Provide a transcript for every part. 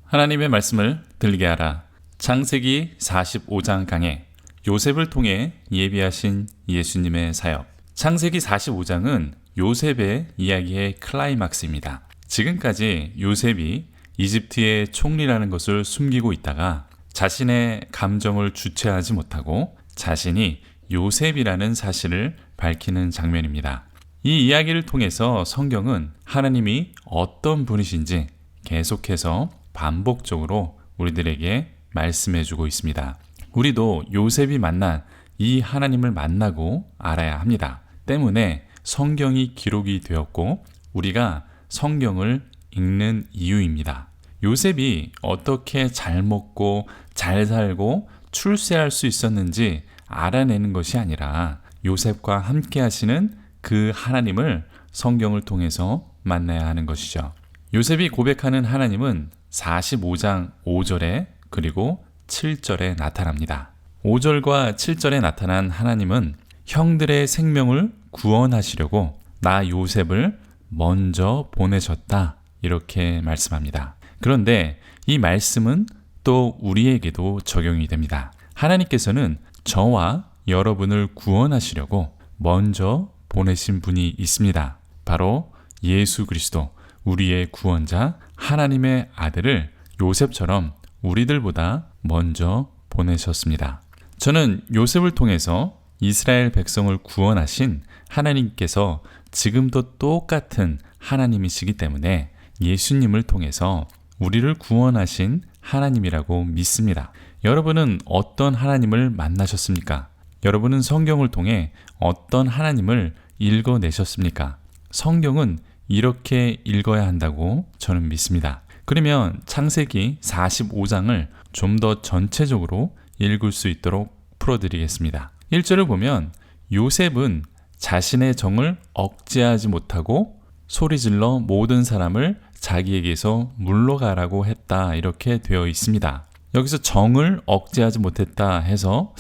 하나님의 말씀을 들리게 하라. 창세기 45장 강해 요셉을 통해 예비하신 예수님의 사역. 창세기 45장은 요셉의 이야기의 클라이막스입니다. 지금까지 요셉이 이집트의 총리라는 것을 숨기고 있다가 자신의 감정을 주체하지 못하고 자신이 요셉이라는 사실을 밝히는 장면입니다. 이 이야기를 통해서 성경은 하나님이 어떤 분이신지 계속해서 반복적으로 우리들에게 말씀해주고 있습니다. 우리도 요셉이 만난 이 하나님을 만나고 알아야 합니다. 때문에 성경이 기록이 되었고 우리가 성경을 읽는 이유입니다. 요셉이 어떻게 잘 먹고 잘 살고 출세할 수 있었는지 알아내는 것이 아니라 요셉과 함께 하시는 그 하나님을 성경을 통해서 만나야 하는 것이죠. 요셉이 고백하는 하나님은 45장 5절에 그리고 7절에 나타납니다. 5절과 7절에 나타난 하나님은 형들의 생명을 구원하시려고 나 요셉을 먼저 보내셨다 이렇게 말씀합니다. 그런데 이 말씀은 또 우리에게도 적용이 됩니다. 하나님께서는 저와 여러분을 구원하시려고 먼저 보내신 분이 있습니다. 바로 예수 그리스도, 우리의 구원자 하나님의 아들을 요셉처럼 우리들보다 먼저 보내셨습니다. 저는 요셉을 통해서 이스라엘 백성을 구원하신 하나님께서 지금도 똑같은 하나님이시기 때문에 예수님을 통해서 우리를 구원하신 하나님이라고 믿습니다. 여러분은 어떤 하나님을 만나셨습니까? 여러분은 성경을 통해 어떤 하나님을 읽어내셨습니까? 성경은 이렇게 읽어야 한다고 저는 믿습니다. 그러면 창세기 45장을 좀 더 전체적으로 읽을 수 있도록 풀어드리겠습니다. 1절을 보면 요셉은 자신의 정을 억제하지 못하고 소리질러 모든 사람을 자기에게서 물러가라고 했다 이렇게 되어 있습니다. 여기서 정을 억제하지 못했다 해서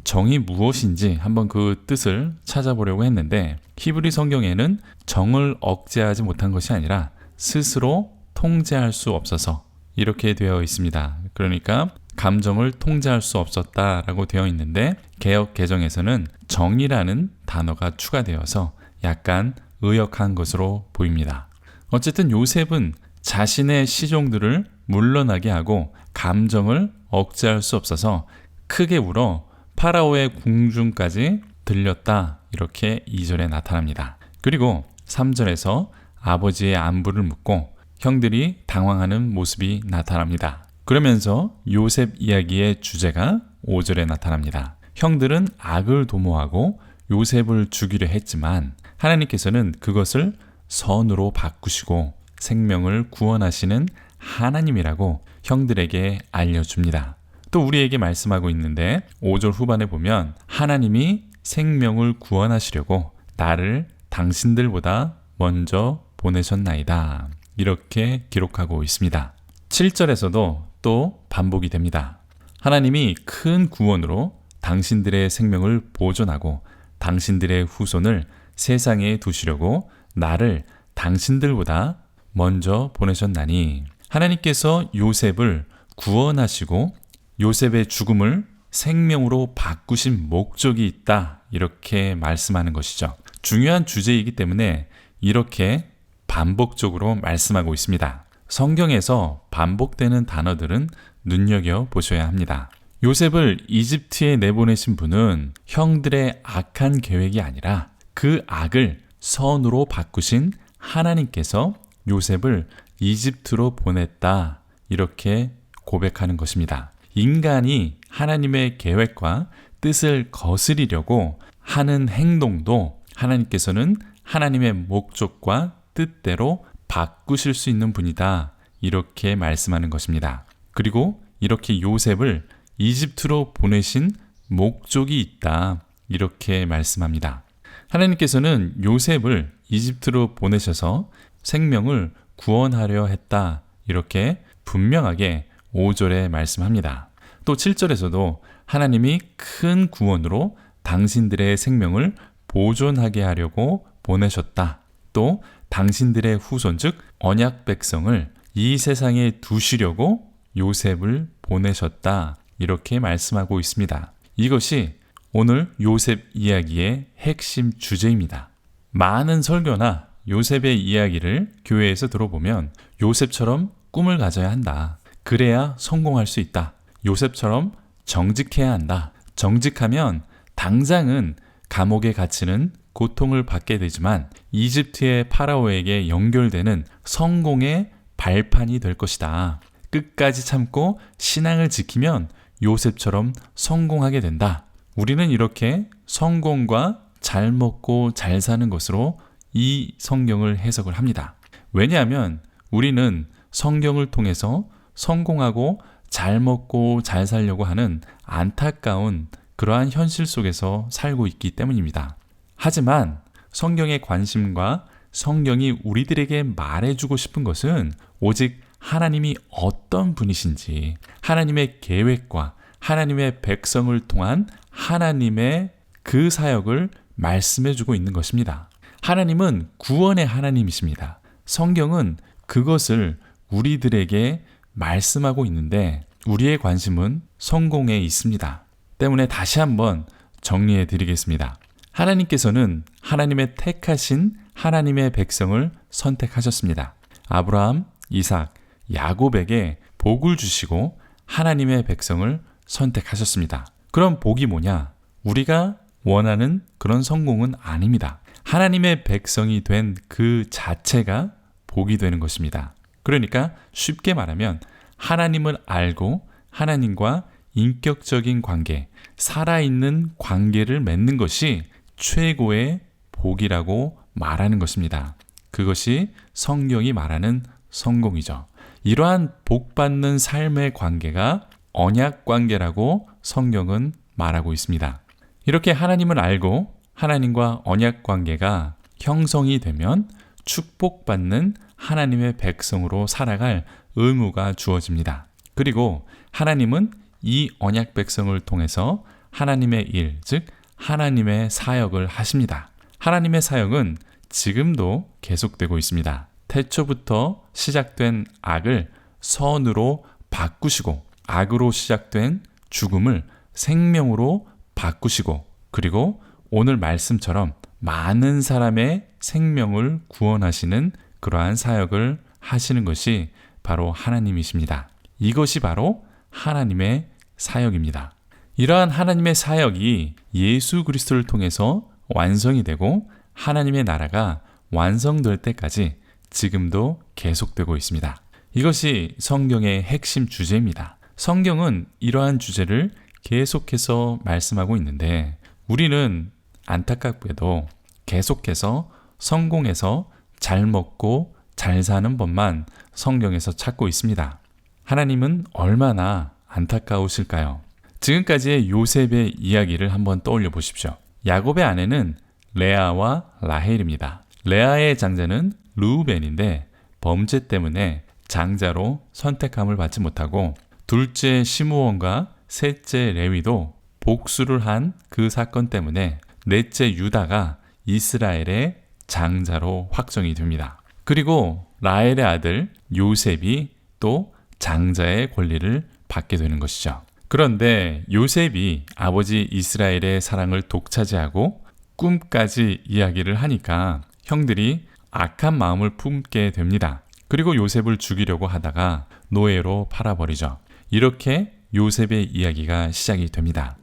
정이 무엇인지 한번 그 뜻을 찾아보려고 했는데 히브리 성경에는 정을 억제하지 못한 것이 아니라 스스로 통제할 수 없어서 이렇게 되어 있습니다. 그러니까 감정을 통제할 수 없었다라고 되어 있는데 개역 개정에서는 정이라는 단어가 추가되어서 약간 의역한 것으로 보입니다. 어쨌든 요셉은 자신의 시종들을 물러나게 하고 감정을 억제할 수 없어서 크게 울어 파라오의 궁중까지 들렸다 이렇게 2절에 나타납니다. 그리고 3절에서 아버지의 안부를 묻고 형들이 당황하는 모습이 나타납니다. 그러면서 요셉 이야기의 주제가 5절에 나타납니다. 형들은 악을 도모하고 요셉을 죽이려 했지만 하나님께서는 그것을 선으로 바꾸시고 생명을 구원하시는 하나님이라고 형들에게 알려줍니다. 또 우리에게 말씀하고 있는데 5절 후반에 보면 하나님이 생명을 구원하시려고 나를 당신들보다 먼저 보내셨나이다. 이렇게 기록하고 있습니다. 7절에서도 또 반복이 됩니다. 하나님이 큰 구원으로 당신들의 생명을 보존하고 당신들의 후손을 세상에 두시려고 나를 당신들보다 먼저 보내셨나니 하나님께서 요셉을 구원하시고 요셉의 죽음을 생명으로 바꾸신 목적이 있다 이렇게 말씀하는 것이죠. 중요한 주제이기 때문에 이렇게 반복적으로 말씀하고 있습니다. 성경에서 반복되는 단어들은 눈여겨보셔야 합니다. 요셉을 이집트에 내보내신 분은 형들의 악한 계획이 아니라 그 악을 선으로 바꾸신 하나님께서 요셉을 이집트로 보냈다 이렇게 고백하는 것입니다. 인간이 하나님의 계획과 뜻을 거스리려고 하는 행동도 하나님께서는 하나님의 목적과 뜻대로 바꾸실 수 있는 분이다 이렇게 말씀하는 것입니다. 그리고 이렇게 요셉을 이집트로 보내신 목적이 있다 이렇게 말씀합니다. 하나님께서는 요셉을 이집트로 보내셔서 생명을 구원하려 했다 이렇게 분명하게 5절에 말씀합니다. 또 7절에서도 하나님이 큰 구원으로 당신들의 생명을 보존하게 하려고 보내셨다. 또 당신들의 후손 즉 언약 백성을 이 세상에 두시려고 요셉을 보내셨다. 이렇게 말씀하고 있습니다. 이것이 오늘 요셉 이야기의 핵심 주제입니다. 많은 설교나 요셉의 이야기를 교회에서 들어보면 요셉처럼 꿈을 가져야 한다. 그래야 성공할 수 있다. 요셉처럼 정직해야 한다. 정직하면 당장은 감옥에 갇히는 고통을 받게 되지만 이집트의 파라오에게 연결되는 성공의 발판이 될 것이다. 끝까지 참고 신앙을 지키면 요셉처럼 성공하게 된다. 우리는 이렇게 성공과 잘 먹고 잘 사는 것으로 이 성경을 해석을 합니다. 왜냐하면 우리는 성경을 통해서 성공하고 잘 먹고 잘 살려고 하는 안타까운 그러한 현실 속에서 살고 있기 때문입니다. 하지만 성경의 관심과 성경이 우리들에게 말해주고 싶은 것은 오직 하나님이 어떤 분이신지, 하나님의 계획과 하나님의 백성을 통한 하나님의 그 사역을 말씀해주고 있는 것입니다. 하나님은 구원의 하나님이십니다. 성경은 그것을 우리들에게 말씀하고 있는데 우리의 관심은 성공에 있습니다. 때문에 다시 한번 정리해 드리겠습니다. 하나님께서는 하나님의 택하신 하나님의 백성을 선택하셨습니다. 아브라함, 이삭, 야곱에게 복을 주시고 하나님의 백성을 선택하셨습니다. 그럼 복이 뭐냐? 우리가 원하는 그런 성공은 아닙니다. 하나님의 백성이 된 그 자체가 복이 되는 것입니다. 그러니까 쉽게 말하면 하나님을 알고 하나님과 인격적인 관계, 살아있는 관계를 맺는 것이 최고의 복이라고 말하는 것입니다. 그것이 성경이 말하는 성공이죠. 이러한 복받는 삶의 관계가 언약 관계라고 성경은 말하고 있습니다. 이렇게 하나님을 알고 하나님과 언약 관계가 형성이 되면 축복받는 하나님의 백성으로 살아갈 의무가 주어집니다. 그리고 하나님은 이 언약 백성을 통해서 하나님의 일, 즉 하나님의 사역을 하십니다. 하나님의 사역은 지금도 계속되고 있습니다. 태초부터 시작된 악을 선으로 바꾸시고 악으로 시작된 죽음을 생명으로 바꾸시고 그리고 오늘 말씀처럼 많은 사람의 생명을 구원하시는 그러한 사역을 하시는 것이 바로 하나님이십니다. 이것이 바로 하나님의 사역입니다. 이러한 하나님의 사역이 예수 그리스도를 통해서 완성이 되고 하나님의 나라가 완성될 때까지 지금도 계속되고 있습니다. 이것이 성경의 핵심 주제입니다. 성경은 이러한 주제를 계속해서 말씀하고 있는데 우리는 안타깝게도 계속해서 성공해서 잘 먹고 잘 사는 법만 성경에서 찾고 있습니다. 하나님은 얼마나 안타까우실까요? 지금까지의 요셉의 이야기를 한번 떠올려 보십시오. 야곱의 아내는 레아와 라헬입니다. 레아의 장자는 르우벤인데 범죄 때문에 장자로 선택함을 받지 못하고 둘째 시므온과 셋째 레위도 복수를 한 그 사건 때문에 넷째 유다가 이스라엘의 장자로 확정이 됩니다. 그리고 라헬의 아들 요셉이 또 장자의 권리를 받게 되는 것이죠. 그런데 요셉이 아버지 이스라엘의 사랑을 독차지하고 꿈까지 이야기를 하니까 형들이 악한 마음을 품게 됩니다. 그리고 요셉을 죽이려고 하다가 노예로 팔아버리죠. 이렇게 요셉의 이야기가 시작이 됩니다.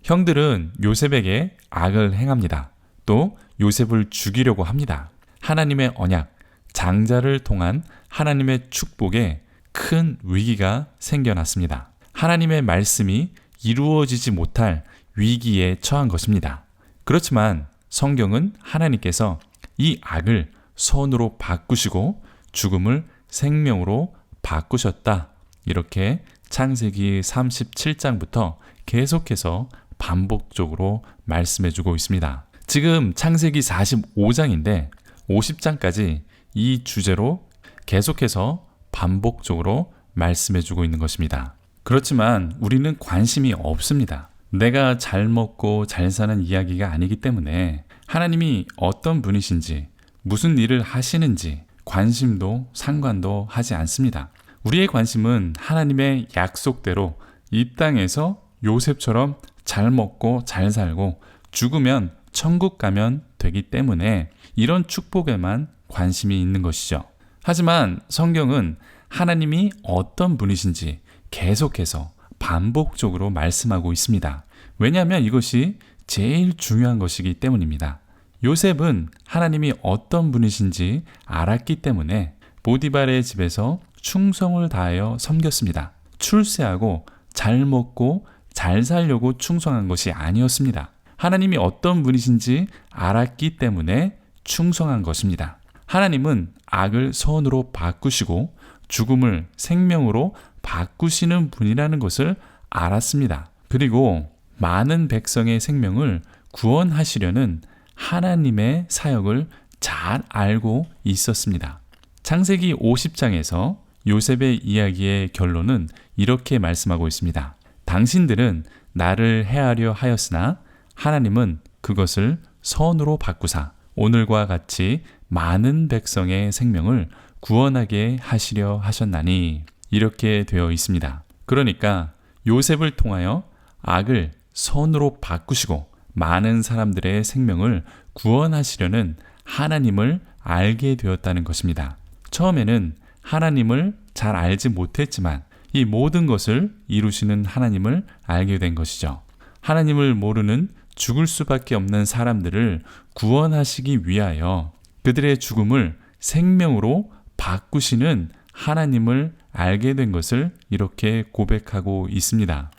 형들은 요셉에게 악을 행합니다. 또 요셉을 죽이려고 합니다. 하나님의 언약, 장자를 통한 하나님의 축복에 큰 위기가 생겨났습니다. 하나님의 말씀이 이루어지지 못할 위기에 처한 것입니다. 그렇지만 성경은 하나님께서 이 악을 선으로 바꾸시고 죽음을 생명으로 바꾸셨다. 이렇게 창세기 37장부터 계속해서 반복적으로 말씀해주고 있습니다. 지금 창세기 45장인데 50장까지 이 주제로 계속해서 반복적으로 말씀해주고 있는 것입니다. 그렇지만 우리는 관심이 없습니다. 내가 잘 먹고 잘 사는 이야기가 아니기 때문에 하나님이 어떤 분이신지, 무슨 일을 하시는지 관심도 상관도 하지 않습니다. 우리의 관심은 하나님의 약속대로 이 땅에서 요셉처럼 잘 먹고 잘 살고 죽으면 천국 가면 되기 때문에 이런 축복에만 관심이 있는 것이죠. 하지만 성경은 하나님이 어떤 분이신지 계속해서 반복적으로 말씀하고 있습니다. 왜냐하면 이것이 제일 중요한 것이기 때문입니다. 요셉은 하나님이 어떤 분이신지 알았기 때문에 보디발의 집에서 충성을 다하여 섬겼습니다. 출세하고 잘 먹고 잘 살려고 충성한 것이 아니었습니다. 하나님이 어떤 분이신지 알았기 때문에 충성한 것입니다. 하나님은 악을 선으로 바꾸시고 죽음을 생명으로 바꾸시는 분이라는 것을 알았습니다. 그리고 많은 백성의 생명을 구원하시려는 하나님의 사역을 잘 알고 있었습니다. 창세기 50장에서 요셉의 이야기의 결론은 이렇게 말씀하고 있습니다. 당신들은 나를 해하려 하였으나 하나님은 그것을 선으로 바꾸사 오늘과 같이 많은 백성의 생명을 구원하게 하시려 하셨나니 이렇게 되어 있습니다. 그러니까 요셉을 통하여 악을 선으로 바꾸시고 많은 사람들의 생명을 구원하시려는 하나님을 알게 되었다는 것입니다. 처음에는 하나님을 잘 알지 못했지만 이 모든 것을 이루시는 하나님을 알게 된 것이죠. 하나님을 모르는 죽을 수밖에 없는 사람들을 구원하시기 위하여 그들의 죽음을 생명으로 바꾸시는 하나님을 알게 된 것을 이렇게 고백하고 있습니다.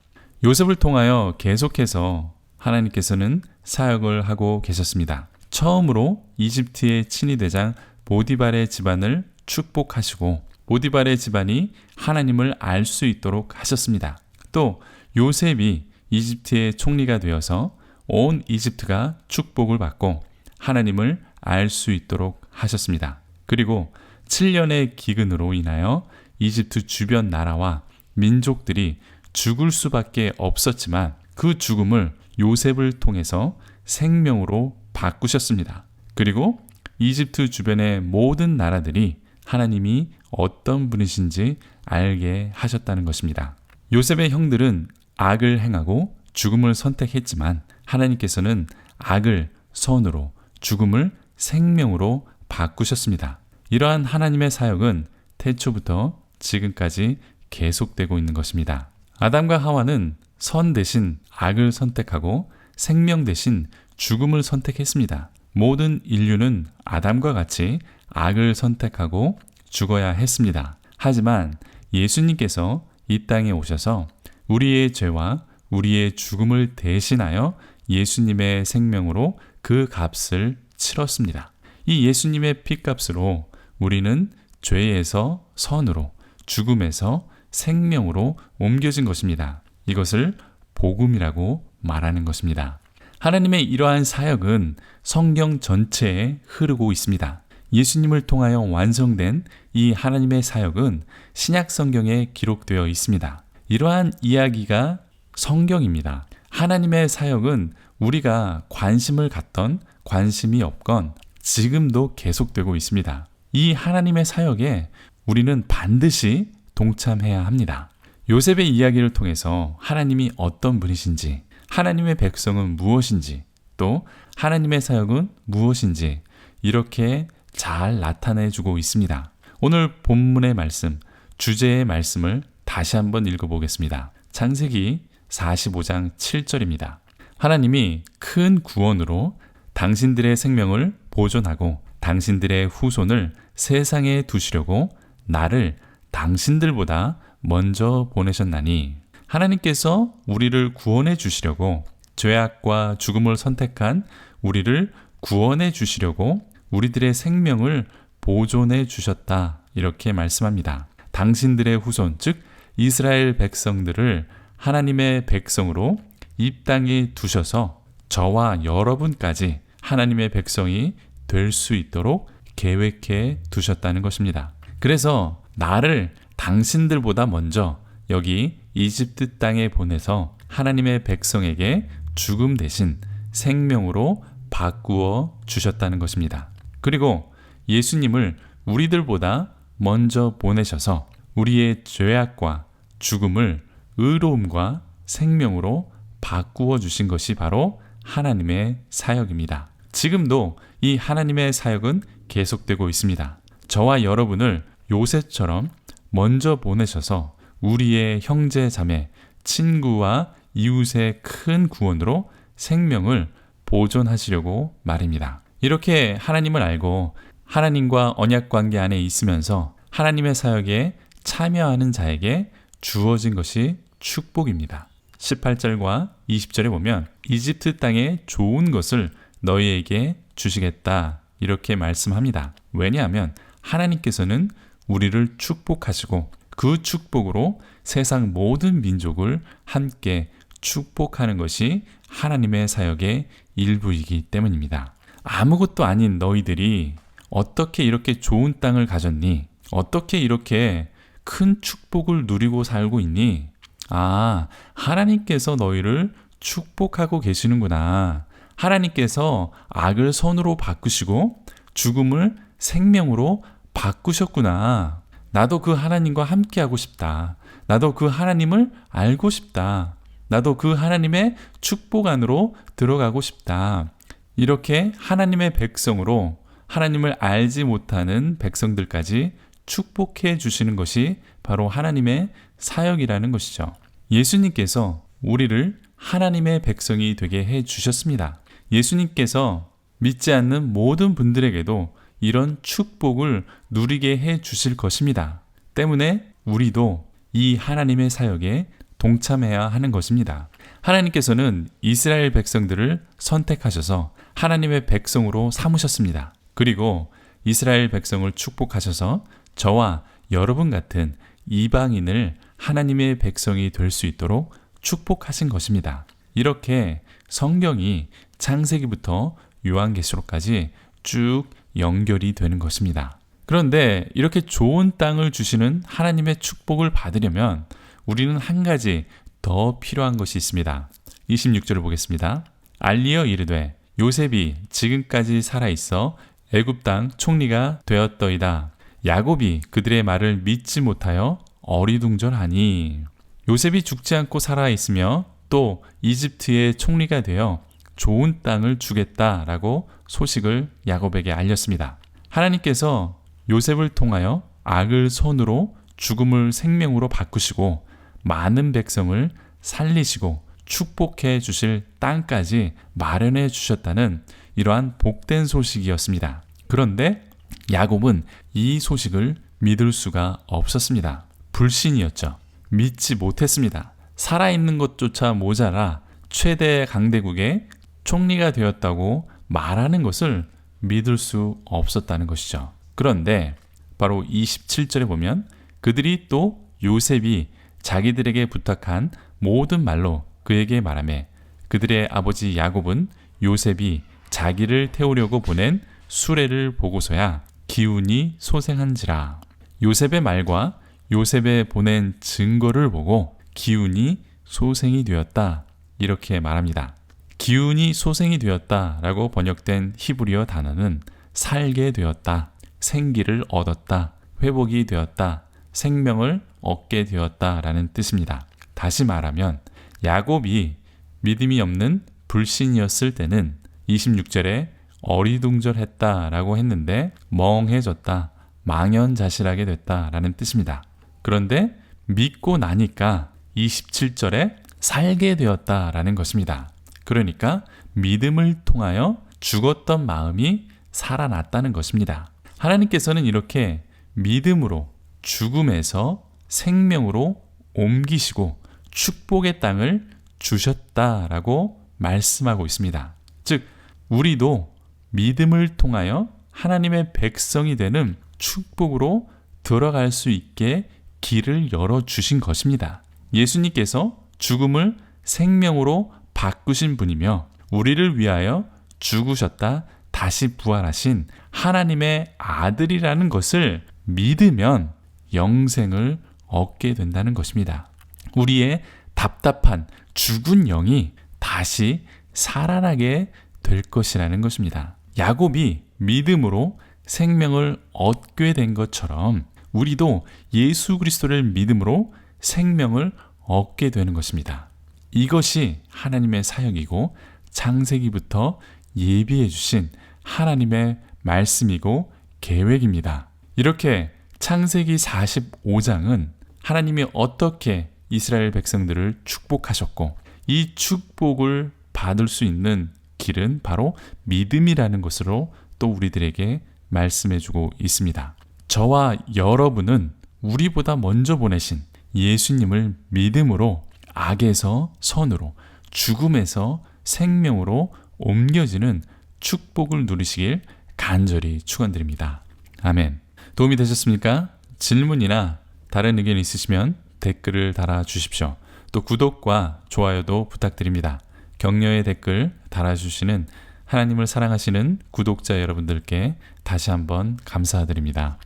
요셉을 통하여 계속해서 하나님께서는 사역을 하고 계셨습니다. 처음으로 이집트의 친위대장 보디발의 집안을 축복하시고 보디발의 집안이 하나님을 알 수 있도록 하셨습니다. 또 요셉이 이집트의 총리가 되어서 온 이집트가 축복을 받고 하나님을 알 수 있도록 하셨습니다. 그리고 7년의 기근으로 인하여 이집트 주변 나라와 민족들이 죽을 수밖에 없었지만 그 죽음을 요셉을 통해서 생명으로 바꾸셨습니다. 그리고 이집트 주변의 모든 나라들이 하나님이 어떤 분이신지 알게 하셨다는 것입니다. 요셉의 형들은 악을 행하고 죽음을 선택했지만 하나님께서는 악을 선으로 죽음을 생명으로 바꾸셨습니다. 이러한 하나님의 사역은 태초부터 지금까지 계속되고 있는 것입니다. 아담과 하와는 선 대신 악을 선택하고 생명 대신 죽음을 선택했습니다. 모든 인류는 아담과 같이 악을 선택하고 죽어야 했습니다. 하지만 예수님께서 이 땅에 오셔서 우리의 죄와 우리의 죽음을 대신하여 예수님의 생명으로 그 값을 치렀습니다. 이 예수님의 피값으로 우리는 죄에서 선으로, 죽음에서 생명으로 옮겨진 것입니다. 이것을 복음이라고 말하는 것입니다. 하나님의 이러한 사역은 성경 전체에 흐르고 있습니다. 예수님을 통하여 완성된 이 하나님의 사역은 신약 성경에 기록되어 있습니다. 이러한 이야기가 성경입니다. 하나님의 사역은 우리가 관심을 갖던 관심이 없건 지금도 계속되고 있습니다. 이 하나님의 사역에 우리는 반드시 동참해야 합니다. 요셉의 이야기를 통해서 하나님이 어떤 분이신지, 하나님의 백성은 무엇인지, 또 하나님의 사역은 무엇인지 이렇게 잘 나타내주고 있습니다. 오늘 본문의 말씀, 주제의 말씀을 다시 한번 읽어보겠습니다. 창세기 45장 7절입니다. 하나님이 큰 구원으로 당신들의 생명을 보존하고 당신들의 후손을 세상에 두시려고 나를 당신들보다 먼저 보내셨나니 하나님께서 우리를 구원해 주시려고 죄악과 죽음을 선택한 우리를 구원해 주시려고 우리들의 생명을 보존해 주셨다. 이렇게 말씀합니다. 당신들의 후손, 즉 이스라엘 백성들을 하나님의 백성으로 이 땅에 두셔서 저와 여러분까지 하나님의 백성이 될 수 있도록 계획해 두셨다는 것입니다. 그래서 나를 당신들보다 먼저 여기 이집트 땅에 보내서 하나님의 백성에게 죽음 대신 생명으로 바꾸어 주셨다는 것입니다. 그리고 예수님을 우리들보다 먼저 보내셔서 우리의 죄악과 죽음을 의로움과 생명으로 바꾸어 주신 것이 바로 하나님의 사역입니다. 지금도 이 하나님의 사역은 계속되고 있습니다. 저와 여러분을 요셉처럼 먼저 보내셔서 우리의 형제 자매, 친구와 이웃의 큰 구원으로 생명을 보존하시려고 말입니다. 이렇게 하나님을 알고 하나님과 언약 관계 안에 있으면서 하나님의 사역에 참여하는 자에게 주어진 것이 축복입니다. 18절과 20절에 보면 이집트 땅의 좋은 것을 너희에게 주시겠다 이렇게 말씀합니다. 왜냐하면 하나님께서는 우리를 축복하시고 그 축복으로 세상 모든 민족을 함께 축복하는 것이 하나님의 사역의 일부이기 때문입니다. 아무것도 아닌 너희들이 어떻게 이렇게 좋은 땅을 가졌니? 어떻게 이렇게 큰 축복을 누리고 살고 있니? 아, 하나님께서 너희를 축복하고 계시는구나. 하나님께서 악을 선으로 바꾸시고 죽음을 생명으로 바꾸셨구나. 나도 그 하나님과 함께하고 싶다. 나도 그 하나님을 알고 싶다. 나도 그 하나님의 축복 안으로 들어가고 싶다. 이렇게 하나님의 백성으로 하나님을 알지 못하는 백성들까지 축복해 주시는 것이 바로 하나님의 사역이라는 것이죠. 예수님께서 우리를 하나님의 백성이 되게 해 주셨습니다. 예수님께서 믿지 않는 모든 분들에게도 이런 축복을 누리게 해 주실 것입니다. 때문에 우리도 이 하나님의 사역에 동참해야 하는 것입니다. 하나님께서는 이스라엘 백성들을 선택하셔서 하나님의 백성으로 삼으셨습니다. 그리고 이스라엘 백성을 축복하셔서 저와 여러분 같은 이방인을 하나님의 백성이 될 수 있도록 축복하신 것입니다. 이렇게 성경이 창세기부터 요한계시록까지 쭉 연결이 되는 것입니다. 그런데 이렇게 좋은 땅을 주시는 하나님의 축복을 받으려면 우리는 한 가지 더 필요한 것이 있습니다. 26절을 보겠습니다. 알리어 이르되 요셉이 지금까지 살아있어 애굽 땅 총리가 되었더이다. 야곱이 그들의 말을 믿지 못하여 어리둥절하니. 요셉이 죽지 않고 살아있으며 또 이집트의 총리가 되어 좋은 땅을 주겠다라고 소식을 야곱에게 알렸습니다. 하나님께서 요셉을 통하여 악을 선으로 죽음을 생명으로 바꾸시고 많은 백성을 살리시고 축복해 주실 땅까지 마련해 주셨다는 이러한 복된 소식이었습니다. 그런데 야곱은 이 소식을 믿을 수가 없었습니다. 불신이었죠. 믿지 못했습니다. 살아있는 것조차 모자라 최대 강대국의 총리가 되었다고 말하는 것을 믿을 수 없었다는 것이죠. 그런데 바로 27절에 보면 그들이 또 요셉이 자기들에게 부탁한 모든 말로 그에게 말하며 그들의 아버지 야곱은 요셉이 자기를 태우려고 보낸 수레를 보고서야 기운이 소생한지라. 요셉의 말과 요셉의 보낸 증거를 보고 기운이 소생이 되었다 이렇게 말합니다. 기운이 소생이 되었다라고 번역된 히브리어 단어는 살게 되었다, 생기를 얻었다, 회복이 되었다, 생명을 얻게 되었다라는 뜻입니다. 다시 말하면 야곱이 믿음이 없는 불신이었을 때는 26절에 어리둥절했다라고 했는데 멍해졌다, 망연자실하게 됐다라는 뜻입니다. 그런데 믿고 나니까 27절에 살게 되었다라는 것입니다. 그러니까 믿음을 통하여 죽었던 마음이 살아났다는 것입니다. 하나님께서는 이렇게 믿음으로 죽음에서 생명으로 옮기시고 축복의 땅을 주셨다라고 말씀하고 있습니다. 즉, 우리도 믿음을 통하여 하나님의 백성이 되는 축복으로 들어갈 수 있게 길을 열어주신 것입니다. 예수님께서 죽음을 생명으로 바꾸신 분이며 우리를 위하여 죽으셨다 다시 부활하신 하나님의 아들이라는 것을 믿으면 영생을 얻게 된다는 것입니다. 우리의 답답한 죽은 영이 다시 살아나게 될 것이라는 것입니다. 야곱이 믿음으로 생명을 얻게 된 것처럼 우리도 예수 그리스도를 믿음으로 생명을 얻게 되는 것입니다. 이것이 하나님의 사역이고 창세기부터 예비해 주신 하나님의 말씀이고 계획입니다. 이렇게 창세기 45장은 하나님이 어떻게 이스라엘 백성들을 축복하셨고 이 축복을 받을 수 있는 길은 바로 믿음이라는 것으로 또 우리들에게 말씀해주고 있습니다. 저와 여러분은 우리보다 먼저 보내신 예수님을 믿음으로 악에서 선으로, 죽음에서 생명으로 옮겨지는 축복을 누리시길 간절히 축원드립니다. 아멘. 도움이 되셨습니까? 질문이나 다른 의견 있으시면 댓글을 달아주십시오. 또 구독과 좋아요도 부탁드립니다. 격려의 댓글 달아주시는 하나님을 사랑하시는 구독자 여러분들께 다시 한번 감사드립니다.